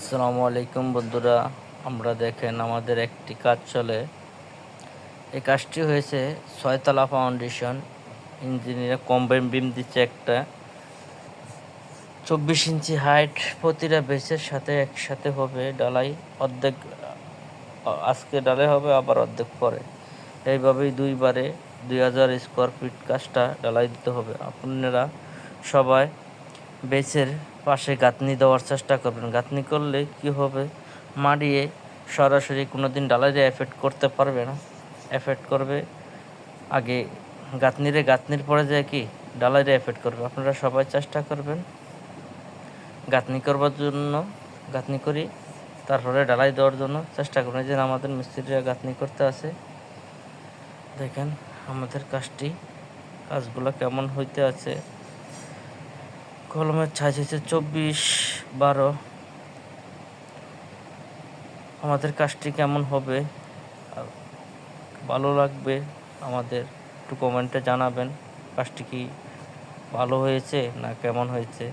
আসসালামু আলাইকুম বন্ধুরা, আমরা দেখেন আমাদের একটি কাজ চলে। এই কাজটি হয়েছে 6 তলা ফাউন্ডেশন। ইঞ্জিনিয়ার কম্বাইন বিম দিচ্ছে একটা 24 ইঞ্চি হাইট। প্রতিটা বেসের সাথে একসাথে হবে ডালাই। অর্ধেক আজকে ডালাই হবে, আবার অর্ধেক পরে। এইভাবেই দুইবারে 2000 স্কোয়ার ফিট কাজটা ডালাই দিতে হবে। আপনারা সবাই বেসের পাশে গাঁথনি দেওয়ার চেষ্টা করবেন। গাঁথনি করলে কি হবে, মাড়িয়ে সরাসরি কোনো দিন ডালাইরে এফেক্ট করতে পারবে না। এফেক্ট করবে আগে গাঁথনির পরে যায় কি ডালাইরে এফেক্ট করবে। আপনারা সবাই চেষ্টা করবেন গাঁথনি করবার জন্য, গাঁথনি করি তারপরে ডালাই দেওয়ার জন্য চেষ্টা করবেন। যে আমাদের মিস্ত্রিরা গাঁথনি করতে আছে, দেখেন আমাদের কাজগুলো কেমন হইতে আছে। কলমের সাইজ হচ্ছে 24x12। আমাদের কাজটি কেমন হবে, ভালো লাগবে আমাদের একটু কমেন্টে জানাবেন কাজটি কি ভালো হয়েছে না কেমন হয়েছে।